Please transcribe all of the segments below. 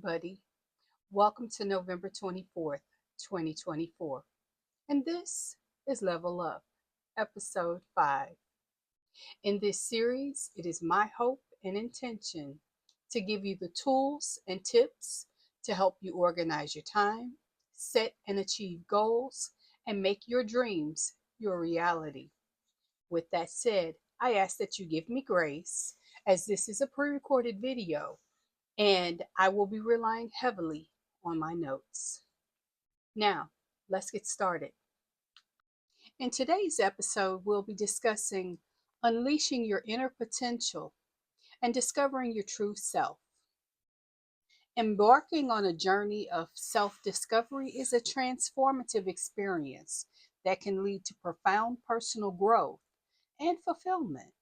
everybody. Welcome to November 24th, 2024. And this is Level Up, Episode 5. In this series, it is my hope and intention to give you the tools and tips to help you organize your time, set and achieve goals, and make your dreams your reality. With that said, I ask that you give me grace as this is a pre recorded video and I will be relying heavily on my notes. Now, let's get started. In today's episode, we'll be discussing unleashing your inner potential and discovering your true self. Embarking on a journey of self discovery is a transformative experience that can lead to profound personal growth and fulfillment.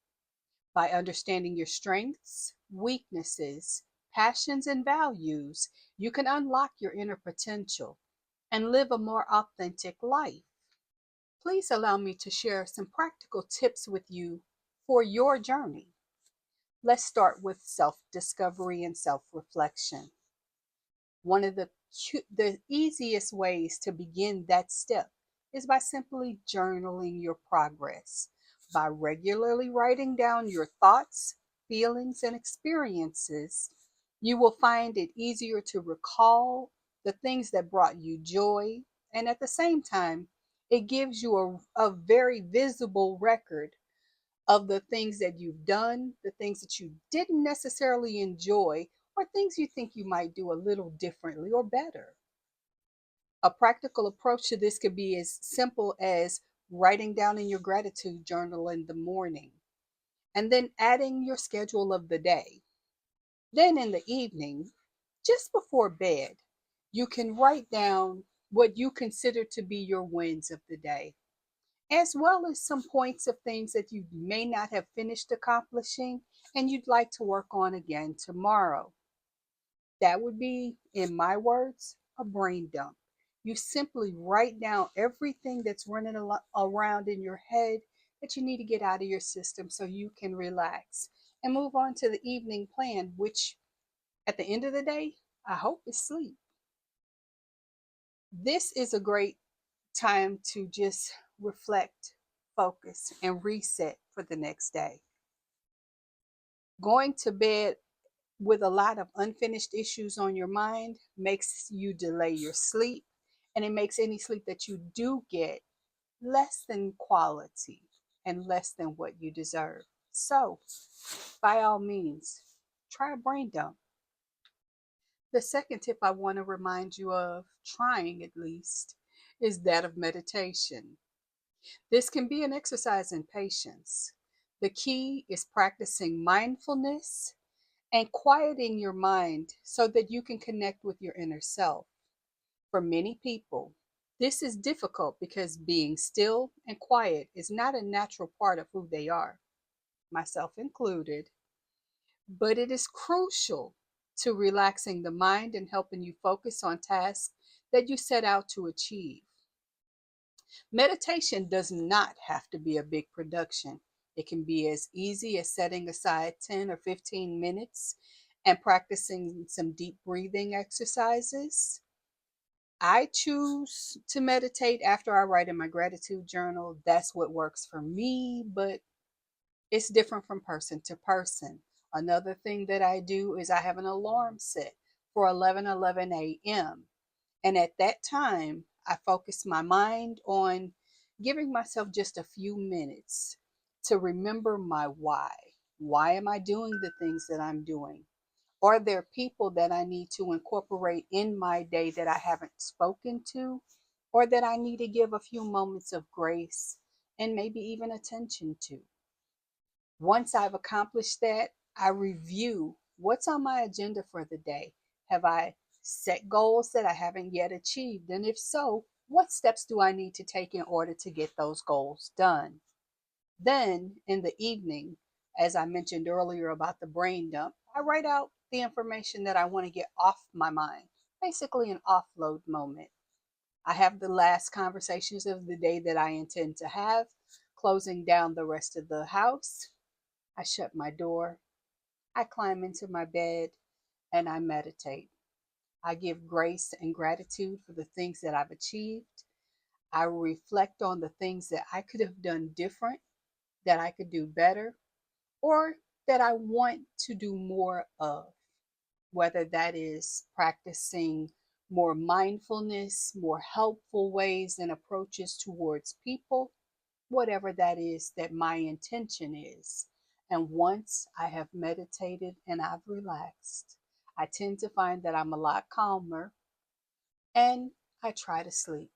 By understanding your strengths, weaknesses, passions, and values, you can unlock your inner potential and live a more authentic life. Please allow me to share some practical tips with you for your journey. Let's start with self-discovery and self-reflection. One of the easiest ways to begin that step is by simply journaling your progress. By regularly writing down your thoughts, feelings, and experiences, you will find it easier to recall the things that brought you joy, and at the same time, it gives you a very visible record of the things that you've done, the things that you didn't necessarily enjoy, or things you think you might do a little differently or better. A practical approach to this could be as simple as writing down in your gratitude journal in the morning and then adding your schedule of the day. Then in the evening, just before bed, you can write down what you consider to be your wins of the day, as well as some points of things that you may not have finished accomplishing and you'd like to work on again tomorrow. That would be, in my words, a brain dump. You simply write down everything that's running around in your head that you need to get out of your system so you can relax and move on to the evening plan, which at the end of the day, I hope is sleep. This is a great time to just reflect, focus, and reset for the next day. Going to bed with a lot of unfinished issues on your mind makes you delay your sleep, and it makes any sleep that you do get less than quality and less than what you deserve. So, by all means, try a brain dump. The second tip I want to remind you of, trying at least, is that of meditation. This can be an exercise in patience. The key is practicing mindfulness and quieting your mind so that you can connect with your inner self. For many people, this is difficult because being still and quiet is not a natural part of who they are, myself included, but it is crucial to relaxing the mind and helping you focus on tasks that you set out to achieve. Meditation does not have to be a big production. It can be as easy as setting aside 10 or 15 minutes and practicing some deep breathing exercises. I choose to meditate after I write in my gratitude journal. That's what works for me, but it's different from person to person. Another thing that I do is I have an alarm set for 11:11 a.m. And at that time, I focus my mind on giving myself just a few minutes to remember my why. Why am I doing the things that I'm doing? Are there people that I need to incorporate in my day that I haven't spoken to, or that I need to give a few moments of grace and maybe even attention to? Once I've accomplished that, I review what's on my agenda for the day. Have I set goals that I haven't yet achieved? And if so, what steps do I need to take in order to get those goals done? Then in the evening, as I mentioned earlier about the brain dump, I write out the information that I want to get off my mind, basically an offload moment. I have the last conversations of the day that I intend to have, closing down the rest of the house. I shut my door, I climb into my bed, and I meditate. I give grace and gratitude for the things that I've achieved. I reflect on the things that I could have done different, that I could do better, or that I want to do more of, whether that is practicing more mindfulness, more helpful ways and approaches towards people, whatever that is that my intention is. And once I have meditated and I've relaxed, I tend to find that I'm a lot calmer and I try to sleep.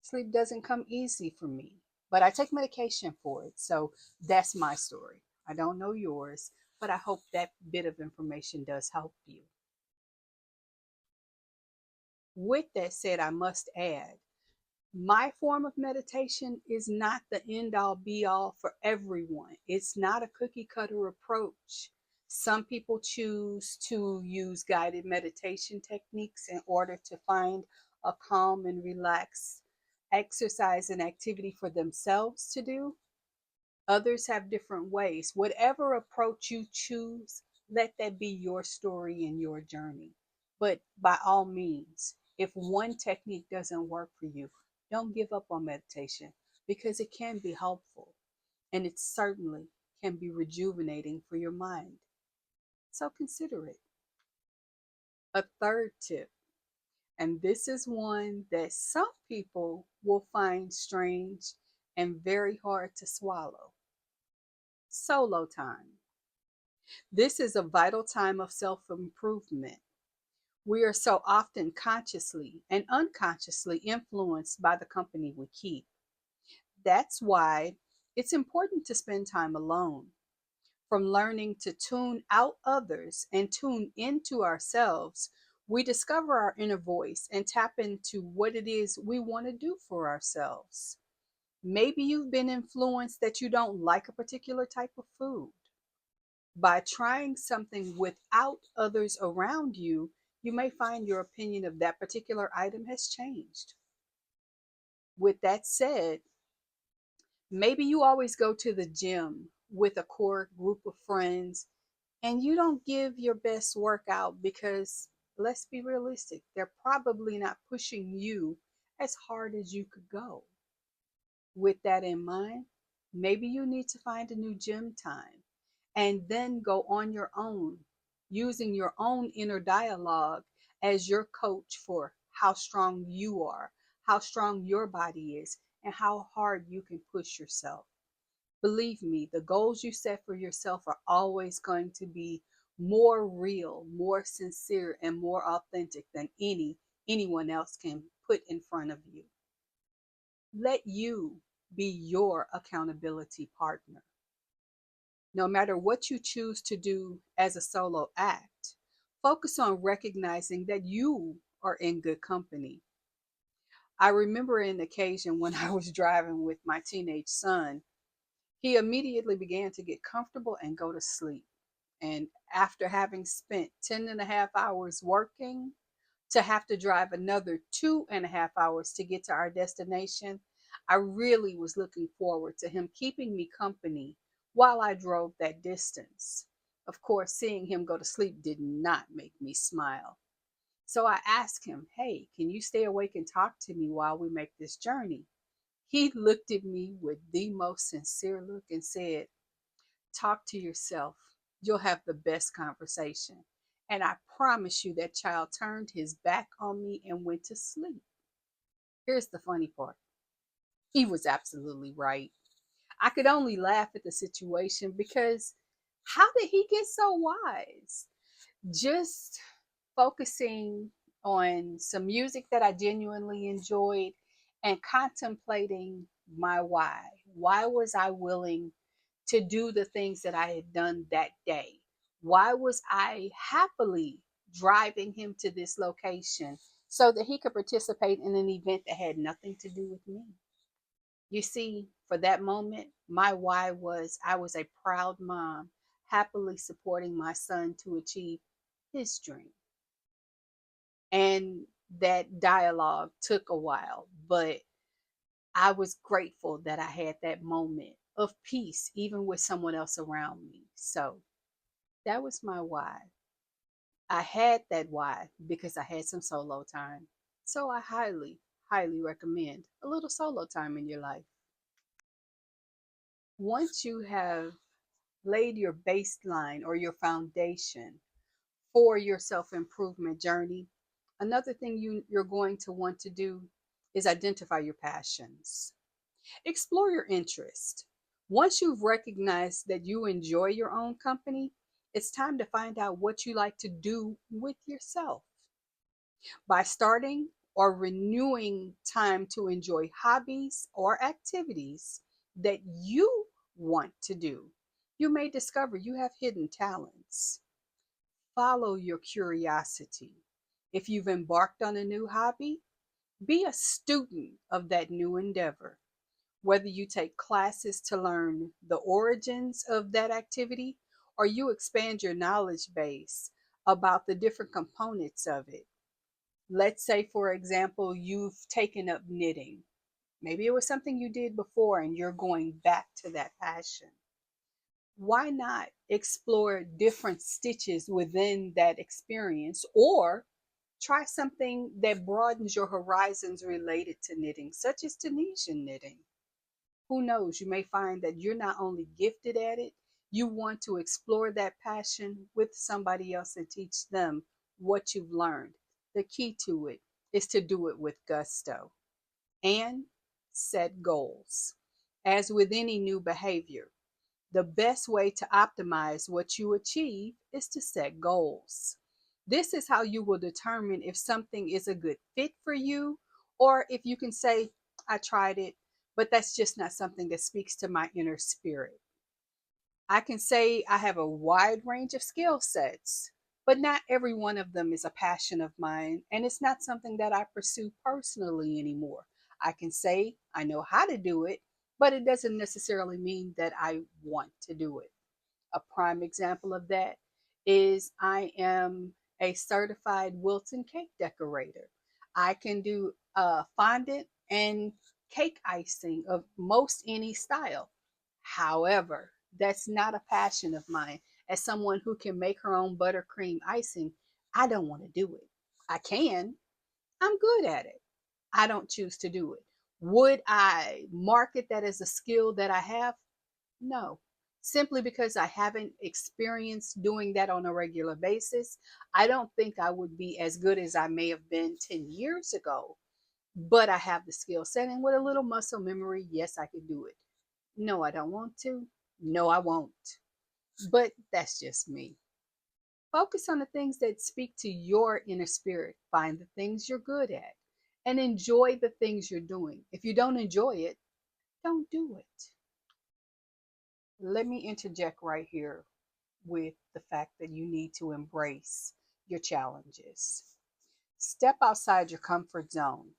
Sleep doesn't come easy for me, but I take medication for it. So that's my story. I don't know yours, but I hope that bit of information does help you. With that said, I must add, my form of meditation is not the end all be all for everyone. It's not a cookie cutter approach. Some people choose to use guided meditation techniques in order to find a calm and relaxed exercise and activity for themselves to do. Others have different ways. Whatever approach you choose, let that be your story and your journey. But by all means, if one technique doesn't work for you, don't give up on meditation because it can be helpful and it certainly can be rejuvenating for your mind. So consider it. A third tip, and this is one that some people will find strange and very hard to swallow: solo time. This is a vital time of self improvement. We are so often consciously and unconsciously influenced by the company we keep. That's why it's important to spend time alone. From learning to tune out others and tune into ourselves, we discover our inner voice and tap into what it is we want to do for ourselves. Maybe you've been influenced that you don't like a particular type of food. By trying something without others around you, you may find your opinion of that particular item has changed. With that said, maybe you always go to the gym with a core group of friends and you don't give your best workout because, let's be realistic, they're probably not pushing you as hard as you could go. With that in mind, maybe you need to find a new gym time and then go on your own, using your own inner dialogue as your coach for how strong you are, how strong your body is, and how hard you can push yourself. Believe me, the goals you set for yourself are always going to be more real, more sincere, and more authentic than anyone else can put in front of you. Let you be your accountability partner. No matter what you choose to do as a solo act, focus on recognizing that you are in good company. I remember an occasion when I was driving with my teenage son. He immediately began to get comfortable and go to sleep. And after having spent 10 and a half hours working, to have to drive another 2.5 hours to get to our destination, I really was looking forward to him keeping me company while I drove that distance. Of course, seeing him go to sleep did not make me smile. So I asked him, "Hey, can you stay awake and talk to me while we make this journey?" He looked at me with the most sincere look and said, "Talk to yourself. You'll have the best conversation." And I promise you, that child turned his back on me and went to sleep. Here's the funny part: he was absolutely right. I could only laugh at the situation because how did he get so wise? Just focusing on some music that I genuinely enjoyed and contemplating my why. Why was I willing to do the things that I had done that day? Why was I happily driving him to this location so that he could participate in an event that had nothing to do with me? You see, for that moment, my why was I was a proud mom, happily supporting my son to achieve his dream. And that dialogue took a while, but I was grateful that I had that moment of peace, even with someone else around me. So that was my why. I had that why because I had some solo time. So I highly, highly recommend a little solo time in your life. Once you have laid your baseline or your foundation for your self improvement journey, another thing you're going to want to do is identify your passions. Explore your interest. Once you've recognized that you enjoy your own company, it's time to find out what you like to do with yourself. By starting or renewing time to enjoy hobbies or activities that you want to do, you may discover you have hidden talents. Follow your curiosity. If you've embarked on a new hobby, be a student of that new endeavor. Whether you take classes to learn the origins of that activity or you expand your knowledge base about the different components of it. Let's say, for example, you've taken up knitting. Maybe it was something you did before and you're going back to that passion. Why not explore different stitches within that experience or try something that broadens your horizons related to knitting, such as Tunisian knitting? Who knows? You may find that you're not only gifted at it, you want to explore that passion with somebody else and teach them what you've learned. The key to it is to do it with gusto and set goals. As with any new behavior, the best way to optimize what you achieve is to set goals. This is how you will determine if something is a good fit for you, or if you can say, I tried it, but that's just not something that speaks to my inner spirit. I can say I have a wide range of skill sets, but not every one of them is a passion of mine, and it's not something that I pursue personally anymore. I can say I know how to do it, but it doesn't necessarily mean that I want to do it. A prime example of that is I am a certified Wilton cake decorator. I can do fondant and cake icing of most any style. However, that's not a passion of mine. As someone who can make her own buttercream icing, I don't want to do it. I can, I'm good at it. I don't choose to do it. Would I market that as a skill that I have? No, simply because I haven't experienced doing that on a regular basis. I don't think I would be as good as I may have been 10 years ago, but I have the skill set. And with a little muscle memory, yes, I could do it. No, I don't want to. No, I won't. But that's just me. Focus on the things that speak to your inner spirit. Find the things you're good at and enjoy the things you're doing. If you don't enjoy it, don't do it. Let me interject right here with the fact that you need to embrace your challenges. Step outside your comfort zone.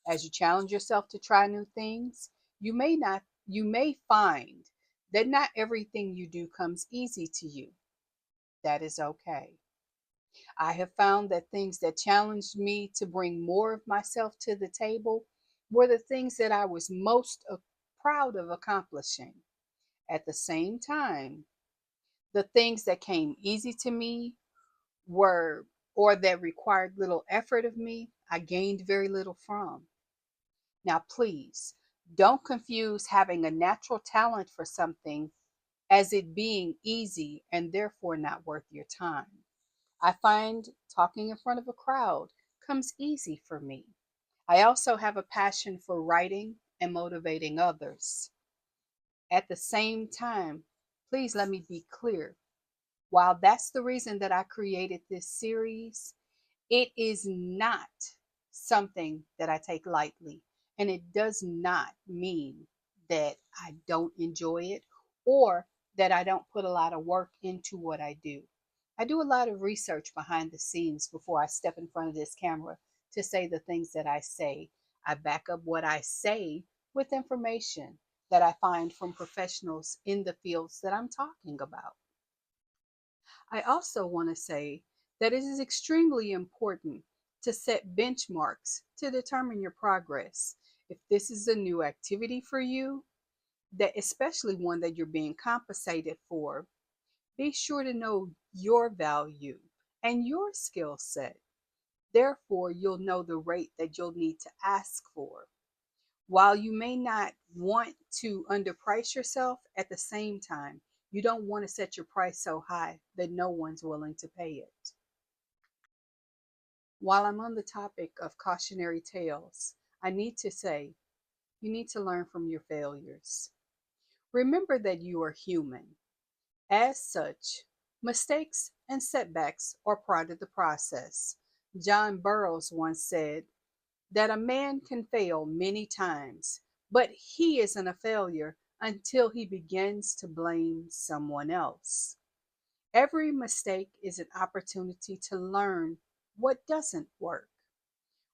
As you challenge yourself to try new things, you may find that not everything you do comes easy to you. That is okay. I have found that things that challenged me to bring more of myself to the table were the things that I was most proud of accomplishing. At the same time, the things that came easy to me were, or that required little effort of me, I gained very little from. Now, please don't confuse having a natural talent for something as it being easy and therefore not worth your time. I find talking in front of a crowd comes easy for me. I also have a passion for writing and motivating others. At the same time, please let me be clear. While that's the reason that I created this series, it is not something that I take lightly. And it does not mean that I don't enjoy it or that I don't put a lot of work into what I do. I do a lot of research behind the scenes before I step in front of this camera to say the things that I say. I back up what I say with information that I find from professionals in the fields that I'm talking about. I also want to say that it is extremely important to set benchmarks to determine your progress. If this is a new activity for you, that especially one that you're being compensated for, be sure to know your value and your skill set. Therefore, you'll know the rate that you'll need to ask for. While you may not want to underprice yourself, at the same time, you don't want to set your price so high that no one's willing to pay it. While I'm on the topic of cautionary tales, I need to say you need to learn from your failures. Remember that you are human. As such, mistakes and setbacks are part of the process. John Burroughs once said that a man can fail many times, but he isn't a failure until he begins to blame someone else. Every mistake is an opportunity to learn what doesn't work.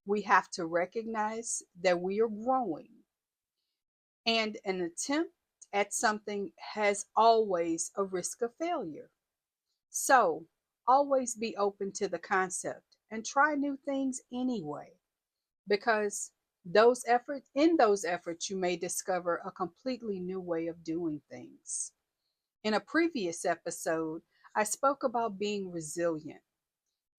We have to recognize that we are growing, and an attempt at something has always a risk of failure. So, always be open to the concept and try new things anyway, because those efforts you may discover a completely new way of doing things. In a previous episode, I spoke about being resilient.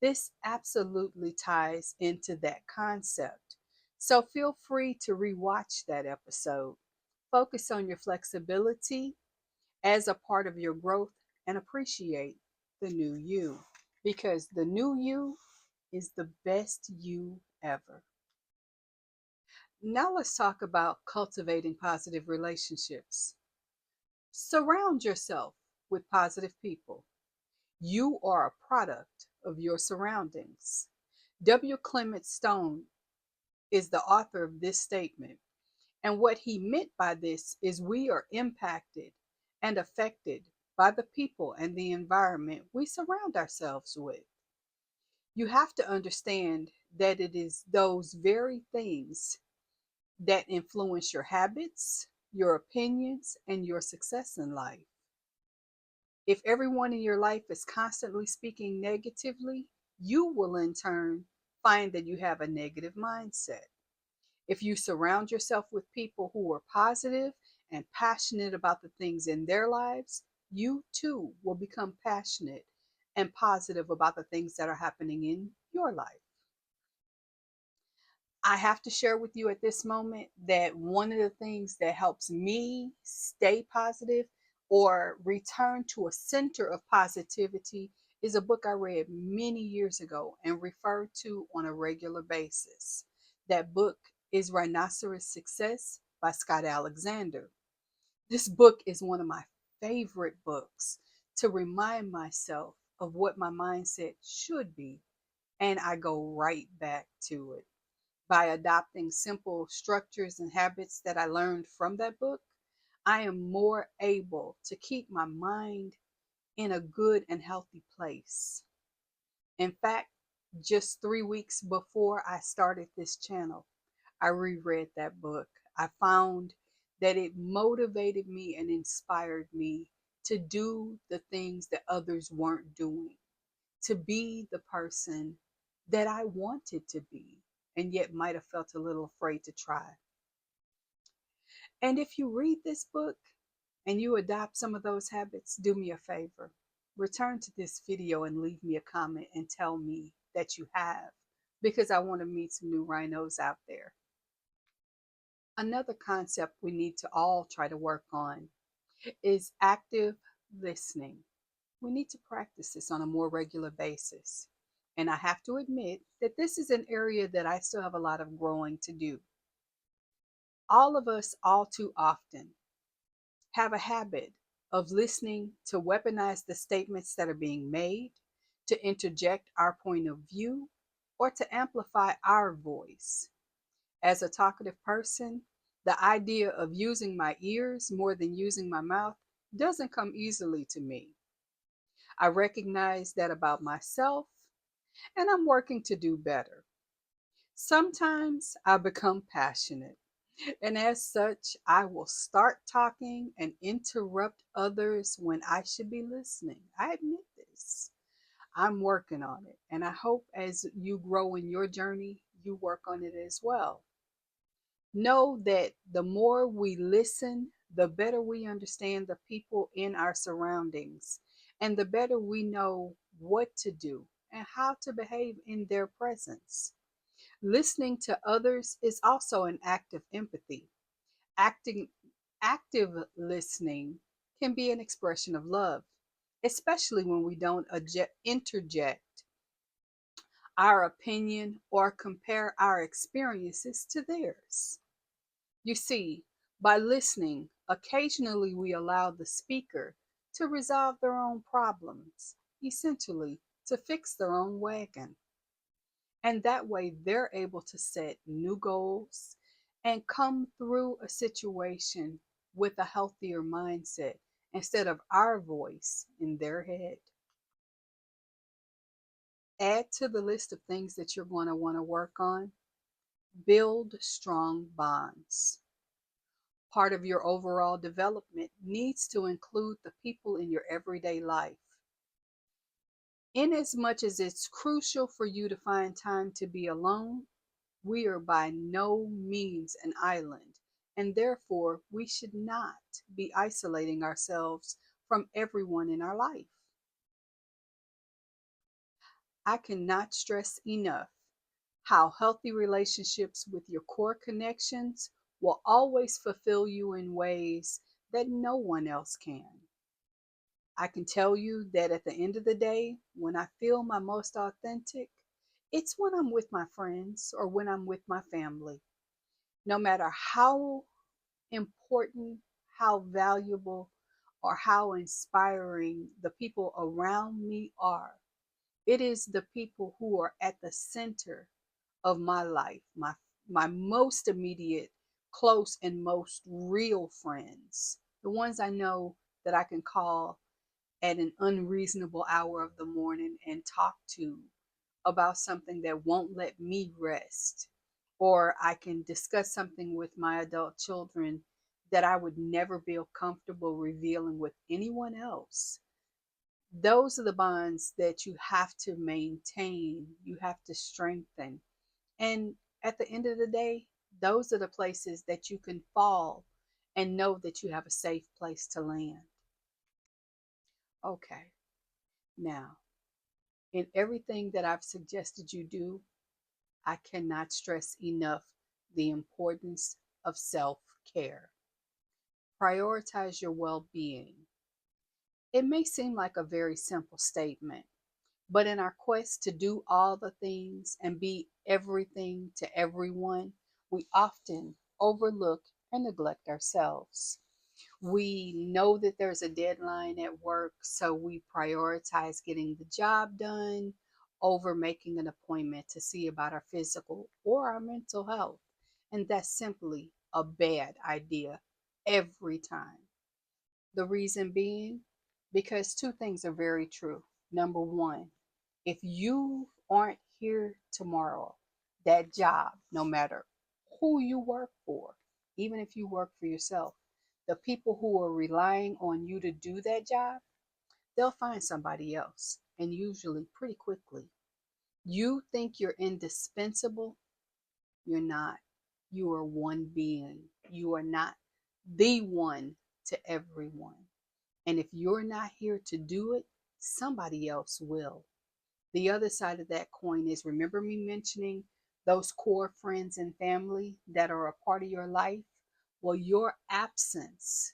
This absolutely ties into that concept. So feel free to rewatch that episode. Focus on your flexibility as a part of your growth and appreciate the new you, because the new you is the best you ever. Now let's talk about cultivating positive relationships. Surround yourself with positive people. You are a product of your surroundings. W. Clement Stone is the author of this statement, and what he meant by this is we are impacted and affected by the people and the environment we surround ourselves with. You have to understand that it is those very things that influence your habits, your opinions, and your success in life. If everyone in your life is constantly speaking negatively, you will in turn find that you have a negative mindset. If you surround yourself with people who are positive and passionate about the things in their lives, you too will become passionate and positive about the things that are happening in your life. I have to share with you at this moment that one of the things that helps me stay positive or return to a center of positivity is a book I read many years ago and refer to on a regular basis. That book is Rhinoceros Success by Scott Alexander. This book is one of my favorite books to remind myself of what my mindset should be, and I go right back to it. By adopting simple structures and habits that I learned from that book, I am more able to keep my mind in a good and healthy place. In fact, just 3 weeks before I started this channel, I reread that book. I found that it motivated me and inspired me to do the things that others weren't doing, to be the person that I wanted to be, and yet might have felt a little afraid to try. And if you read this book and you adopt some of those habits, do me a favor. Return to this video and leave me a comment and tell me that you have, because I want to meet some new rhinos out there. Another concept we need to all try to work on is active listening. We need to practice this on a more regular basis. And I have to admit that this is an area that I still have a lot of growing to do. All of us, all too often, have a habit of listening to weaponize the statements that are being made, to interject our point of view, or to amplify our voice. As a talkative person, the idea of using my ears more than using my mouth doesn't come easily to me. I recognize that about myself, and I'm working to do better. Sometimes I become passionate, and as such, I will start talking and interrupt others when I should be listening. I admit this. I'm working on it, and I hope as you grow in your journey, you work on it as well. Know that the more we listen, the better we understand the people in our surroundings, and the better we know what to do and how to behave in their presence. Listening to others is also an act of empathy. Acting, active listening can be an expression of love, especially when we don't interject our opinion or compare our experiences to theirs. You see, by listening, occasionally we allow the speaker to resolve their own problems, essentially, to fix their own wagon. And that way they're able to set new goals and come through a situation with a healthier mindset instead of our voice in their head. Add to the list of things that you're going to want to work on. Build strong bonds. Part of your overall development needs to include the people in your everyday life. In as much as it's crucial for you to find time to be alone, we are by no means an island, and therefore we should not be isolating ourselves from everyone in our life. I cannot stress enough how healthy relationships with your core connections will always fulfill you in ways that no one else can. I can tell you that at the end of the day, when I feel my most authentic, it's when I'm with my friends or when I'm with my family. No matter how important, how valuable, or how inspiring the people around me are, it is the people who are at the center of my life, my most immediate, close, and most real friends, the ones I know that I can call at an unreasonable hour of the morning and talk to about something that won't let me rest. Or I can discuss something with my adult children that I would never feel comfortable revealing with anyone else. Those are the bonds that you have to maintain, you have to strengthen. And at the end of the day, those are the places that you can fall and know that you have a safe place to land. Okay, now, in everything that I've suggested you do, I cannot stress enough the importance of self care. Prioritize your well being. It may seem like a very simple statement, but in our quest to do all the things and be everything to everyone, we often overlook and neglect ourselves. We know that there's a deadline at work, so we prioritize getting the job done over making an appointment to see about our physical or our mental health. And that's simply a bad idea every time. The reason being, because two things are very true. Number one, if you aren't here tomorrow, that job, no matter who you work for, even if you work for yourself, the people who are relying on you to do that job, they'll find somebody else, and usually pretty quickly. You think you're indispensable, you're not. You are one being. You are not the one to everyone. And if you're not here to do it, somebody else will. The other side of that coin is, remember me mentioning those core friends and family that are a part of your life? Well, your absence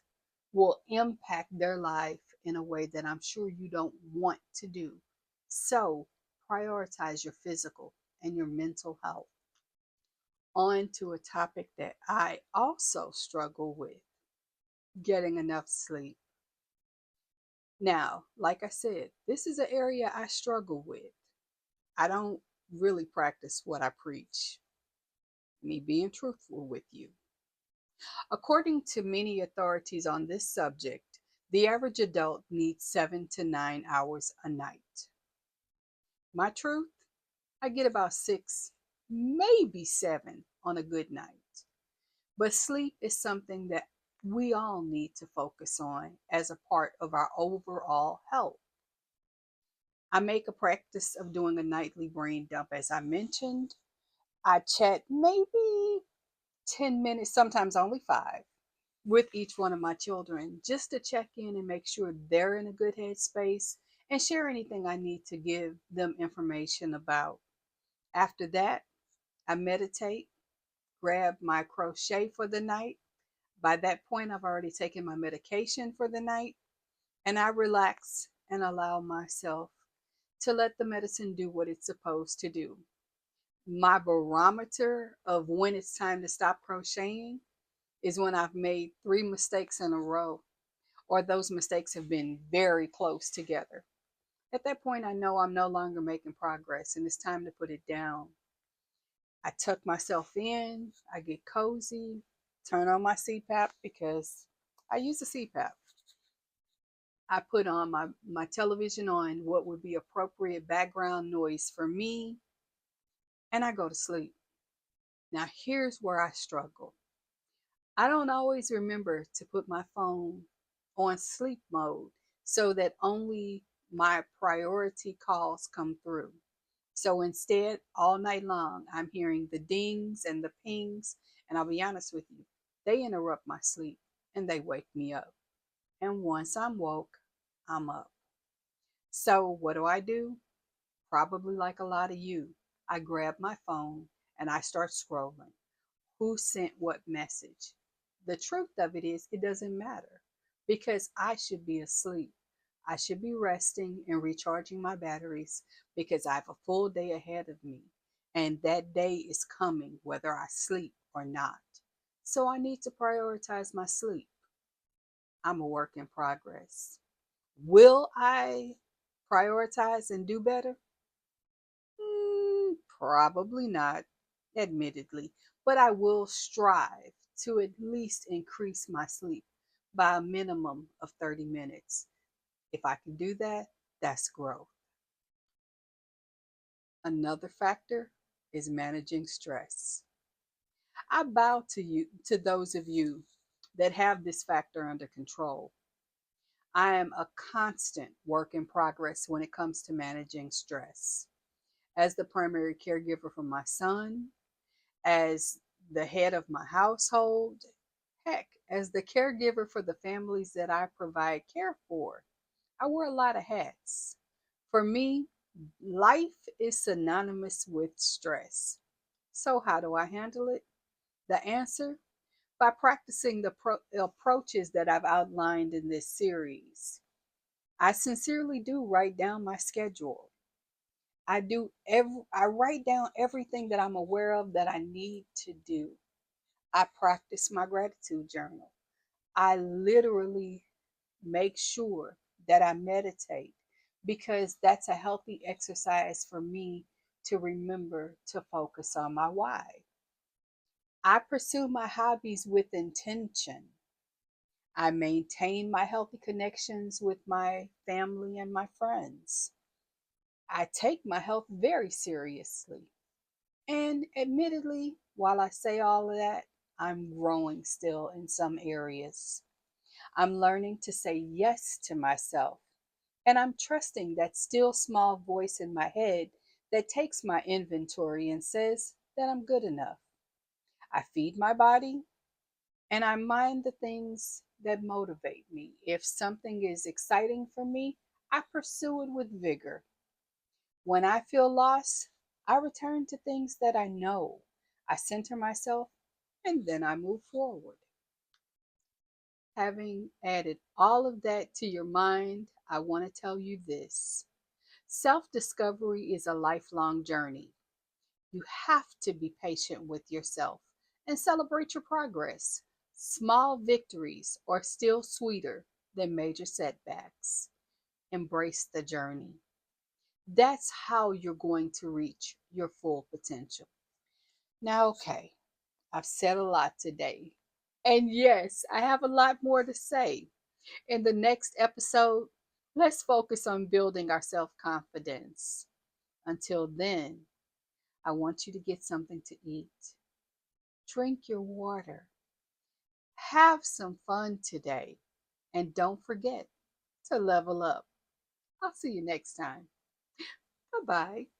will impact their life in a way that I'm sure you don't want to do. So prioritize your physical and your mental health. On to a topic that I also struggle with, getting enough sleep. Now, like I said, this is an area I struggle with. I don't really practice what I preach, me being truthful with you. According to many authorities on this subject, the average adult needs 7 to 9 hours a night. My truth, I get about 6, maybe 7 on a good night. But sleep is something that we all need to focus on as a part of our overall health. I make a practice of doing a nightly brain dump, as I mentioned. I chat maybe 10 minutes, sometimes only 5, with each one of my children just to check in and make sure they're in a good headspace and share anything I need to give them information about. After that, I meditate, grab my crochet for the night. By that point, I've already taken my medication for the night, and I relax and allow myself to let the medicine do what it's supposed to do. My barometer of when it's time to stop crocheting is when I've made 3 mistakes in a row, or those mistakes have been very close together. At that point, I know I'm no longer making progress and it's time to put it down. I tuck myself in, I get cozy, turn on my CPAP because I use a CPAP. I put on my television on what would be appropriate background noise for me, and I go to sleep. Now, here's where I struggle. I don't always remember to put my phone on sleep mode so that only my priority calls come through. So instead, all night long, I'm hearing the dings and the pings, and I'll be honest with you, they interrupt my sleep and they wake me up. And once I'm woke, I'm up. So what do? Probably like a lot of you, I grab my phone and I start scrolling. Who sent what message? The truth of it is, it doesn't matter because I should be asleep. I should be resting and recharging my batteries because I have a full day ahead of me. And that day is coming whether I sleep or not. So I need to prioritize my sleep. I'm a work in progress. Will I prioritize and do better? Probably not, admittedly, but I will strive to at least increase my sleep by a minimum of 30 minutes. If I can do that, that's growth. Another factor is managing stress. I bow to those of you that have this factor under control. I am a constant work in progress when it comes to managing stress. As the primary caregiver for my son, as the head of my household, heck, as the caregiver for the families that I provide care for, I wear a lot of hats. For me, life is synonymous with stress. So, how do I handle it? The answer? By practicing the approaches that I've outlined in this series. I sincerely do write down my schedule. I write down everything that I'm aware of that I need to do. I practice my gratitude journal. I literally make sure that I meditate because that's a healthy exercise for me to remember to focus on my why. I pursue my hobbies with intention. I maintain my healthy connections with my family and my friends. I take my health very seriously. And admittedly, while I say all of that, I'm growing still in some areas. I'm learning to say yes to myself. And I'm trusting that still small voice in my head that takes my inventory and says that I'm good enough. I feed my body and I mind the things that motivate me. If something is exciting for me, I pursue it with vigor. When I feel lost, I return to things that I know. I center myself and then I move forward. Having added all of that to your mind, I want to tell you this. Self discovery is a lifelong journey. You have to be patient with yourself and celebrate your progress. Small victories are still sweeter than major setbacks. Embrace the journey. That's how you're going to reach your full potential. Now, okay, I've said a lot today. And yes, I have a lot more to say. In the next episode, let's focus on building our self confidence. Until then, I want you to get something to eat, drink your water, have some fun today, and don't forget to level up. I'll see you next time. Bye bye.